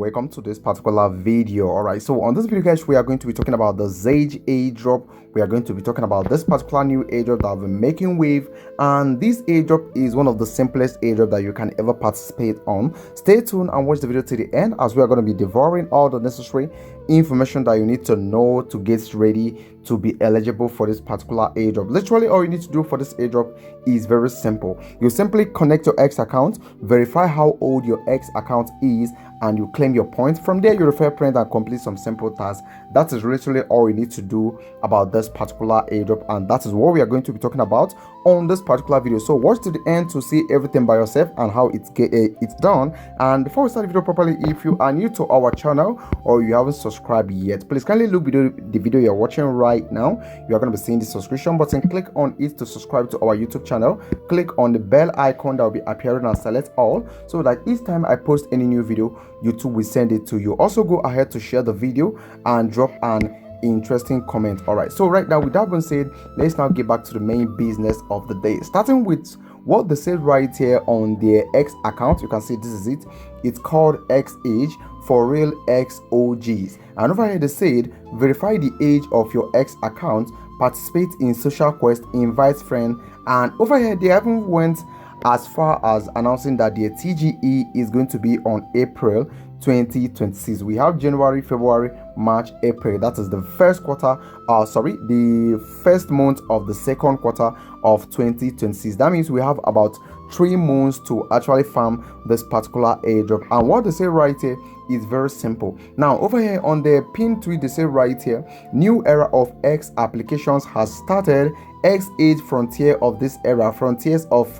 welcome to this particular video. All right, so on this video guys, we are going to be talking about the XAGE airdrop. We are going to be talking about this particular new airdrop that I've been making wave, and this airdrop is one of the simplest airdrop that you can ever participate on. Stay tuned and watch the video to the end, as we are going to be devouring all the necessary information that you need to know to get ready to be eligible for this particular airdrop. Literally all you need to do for this airdrop is very simple. You simply connect your X account, verify how old your X account is, and you claim your points. From there, you refer friends and complete some simple tasks. That is literally all you need to do about this particular airdrop, and that is what we are going to be talking about on this particular video. So watch to the end to see everything by yourself and how it's done. And before we start the video properly, if you are new to our channel or you haven't subscribed yet, please kindly look below the video you're watching right now. You are going to be seeing the subscription button. Click on it to subscribe to our YouTube channel. Click on the bell icon that will be appearing and select all, so that each time I post any new video, YouTube will send it to you. Also go ahead to share the video and drop an interesting comment. All right, so right now, with that being said, let's now get back to the main business of the day, starting with what they said right here on their X account. You can see this is it. It's called XAGE, for real XOGs. And over here they said verify the age of your X account, participate in social quest, invite friend, and over here they even went as far as announcing that their TGE is going to be on April 2026. We have January, February, March, April. That is the first quarter, the first month of the second quarter of 2026. That means we have about 3 months to actually farm this particular airdrop. And what they say right here is very simple. Now over here on the pin tweet, they say right here, new era of X applications has started. XAGE frontier of this era, frontiers of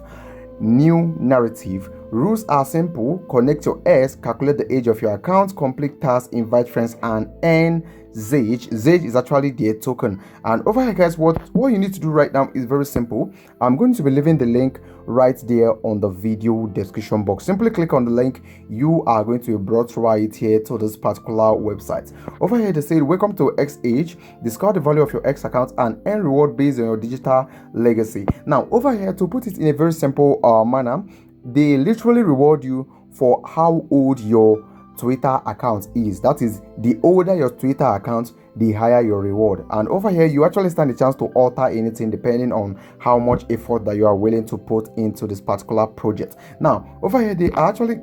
new narrative. Rules are simple: connect your X, calculate the age of your account, complete tasks, invite friends, and earn XAGE. XAGE is actually their token. And over here guys, what you need to do right now is very simple. I'm going to be leaving the link right there on the video description box. Simply click on the link. You are going to be brought right here to this particular website. Over here they say welcome to XAGE, discover the value of your X account and earn reward based on your digital legacy. Now over here, to put it in a very simple manner, they literally reward you for how old your Twitter account is. That is, the older your Twitter account, the higher your reward. And over here you actually stand a chance to alter anything depending on how much effort that you are willing to put into this particular project. Now over here they are actually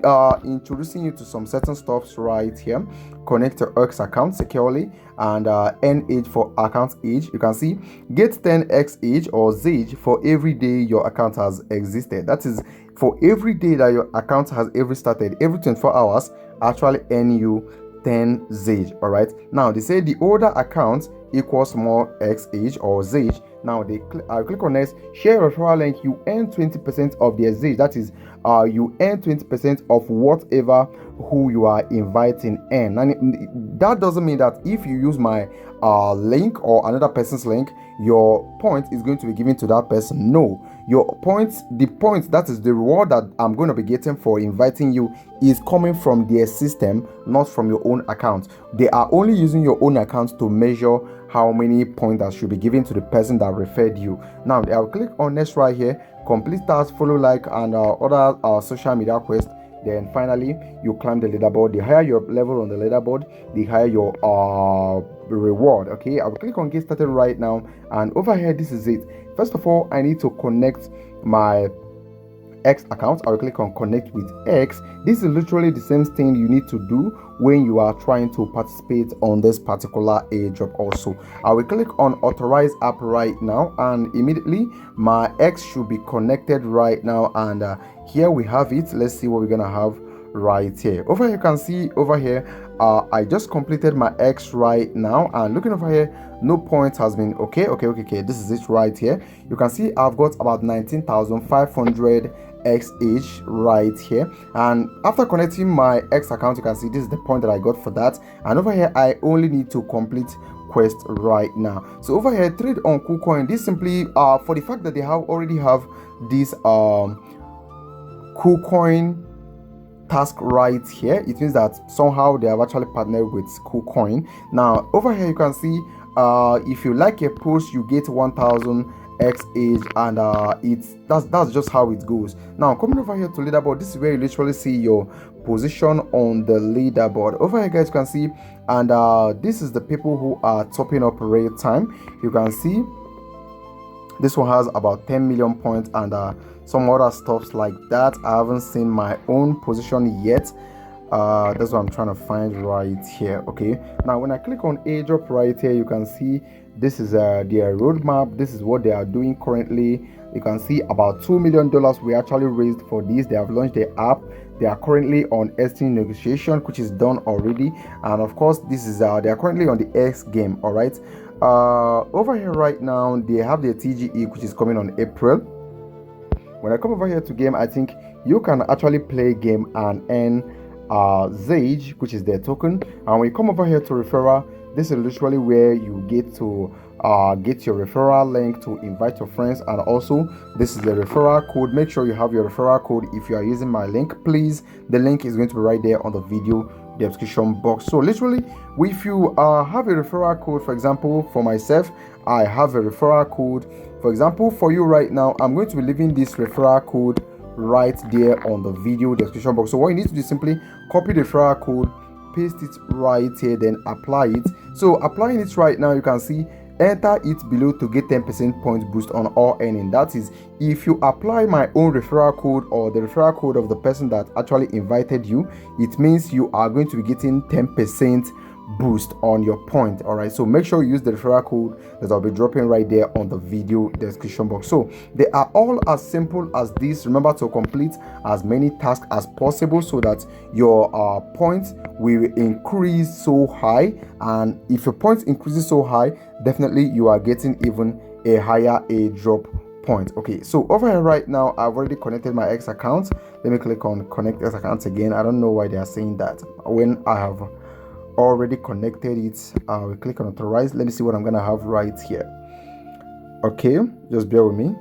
introducing you to some certain stuffs right here. Connect your X account securely and earn age for account age. You can see get 10x age or XAGE for every day your account has existed. That is, for every day that your account has ever started, every 24 hours actually earn you 10 XAGE. All right, now they say the older account equals more XAGE or XAGE. Now they click on next, share referral link, you earn 20% of their XAGE. That is, you earn 20% of whatever who you are inviting in. And that doesn't mean that if you use my link or another person's link, your point is going to be given to that person. No, your points, the points, that is the reward that I'm going to be getting for inviting you, is coming from their system, not from your own account. They are only using your own account to measure how many points that should be given to the person that referred you. Now I'll click on next right here, complete tasks, follow, like, and other social media quests. Then finally you climb the leaderboard. The higher your level on the leaderboard, the higher your reward. Okay, I will click on get started right now, and over here this is it. First of all, I need to connect my X account. I will click on connect with X. This is literally the same thing you need to do when you are trying to participate on this particular airdrop. Also, I will click on authorize app right now, and immediately my X should be connected right now. And here we have it. Let's see what we're gonna have right here. Over here you can see over here I just completed my X right now, and looking over here, no point has been okay. This is it right here. You can see I've got about 19,500 XAGE right here, and after connecting my X account, you can see this is the point that I got for that. And over here I only need to complete quest right now. So over here, trade on KuCoin. This simply for the fact that they already have this KuCoin task right here, it means that somehow they have actually partnered with KuCoin. Now over here you can see if you like a post, you get 1,000 XAGE, and that's just how it goes. Now coming over here to leaderboard, this is where you literally see your position on the leaderboard. Over here, guys, you can see, and this is the people who are topping up real time. You can see this one has about 10 million points and some other stuffs like that. I haven't seen my own position yet. That's what I'm trying to find right here. Okay, now when I click on Airdrop right here, you can see this is their roadmap. This is what they are doing currently. You can see about $2 million we actually raised for this. They have launched the app. They are currently on ST negotiation, which is done already, and of course this is they are currently on the X game. All right, over here right now they have their TGE, which is coming on April. When I come over here to game, I think you can actually play game and earn XAGE, which is their token. And when you come over here to referral, this is literally where you get to get your referral link to invite your friends, and also this is the referral code. Make sure you have your referral code if you are using my link, please. The link is going to be right there on the video description box. So literally, if you have a referral code, for example, for myself, I have a referral code. For example, for you right now, I'm going to be leaving this referral code right there on the video description box. So what you need to do is simply copy the referral code, paste it right here, then apply it. So applying it right now, you can see enter it below to get 10% points boost on all earning. That is, if you apply my own referral code or the referral code of the person that actually invited you, it means you are going to be getting 10% boost on your point. All right, so make sure you use the referral code that I'll be dropping right there on the video description box. So they are all as simple as this. Remember to complete as many tasks as possible so that your points will increase so high, and if your points increases so high, definitely you are getting even a higher airdrop point. Okay, so over here right now I've already connected my X account. Let me click on connect X account again. I don't know why they are saying that when I have already connected it. We click on authorize. Let me see what I'm gonna have right here. Okay, just bear with me.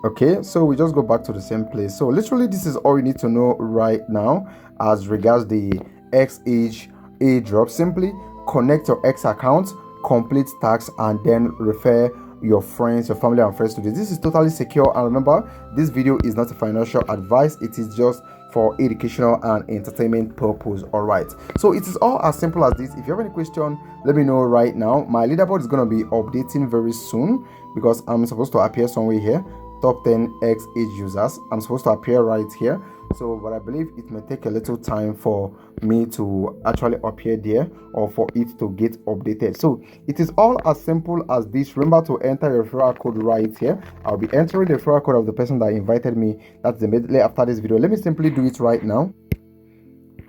Okay, so we just go back to the same place. So literally this is all you need to know right now as regards the XAGE airdrop. Simply connect your X account, complete tasks, and then refer your friends, your family and friends to this. This is totally secure, and remember, this video is not a financial advice. It is just for educational and entertainment purpose. All right, so it is all as simple as this. If you have any question, let me know right now. My leaderboard is going to be updating very soon because I'm supposed to appear somewhere here. Top 10 XAGE users, I'm supposed to appear right here. So but I believe it may take a little time for me to actually appear there or for it to get updated. So it is all as simple as this. Remember to enter your referral code right here. I'll be entering the referral code of the person that invited me. That's immediately after this video. Let me simply do it right now.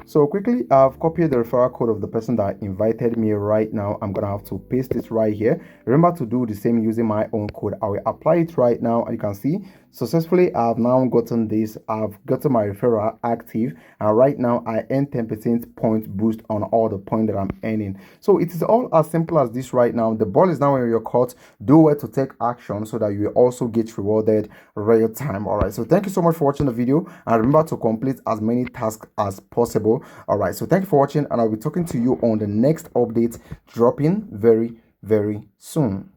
So quickly, I've copied the referral code of the person that invited me right now. I'm gonna have to paste it right here. Remember to do the same using my own code. I will apply it right now, and you can see successfully I've now gotten this. I've gotten my referral active, and right now I earn 10% point boost on all the points that I'm earning. So it is all as simple as this right now. The ball is now in your court. Do well to take action so that you will also get rewarded real time. All right, so thank you so much for watching the video, and remember to complete as many tasks as possible. All right, so thank you for watching, and I'll be talking to you on the next update dropping very soon.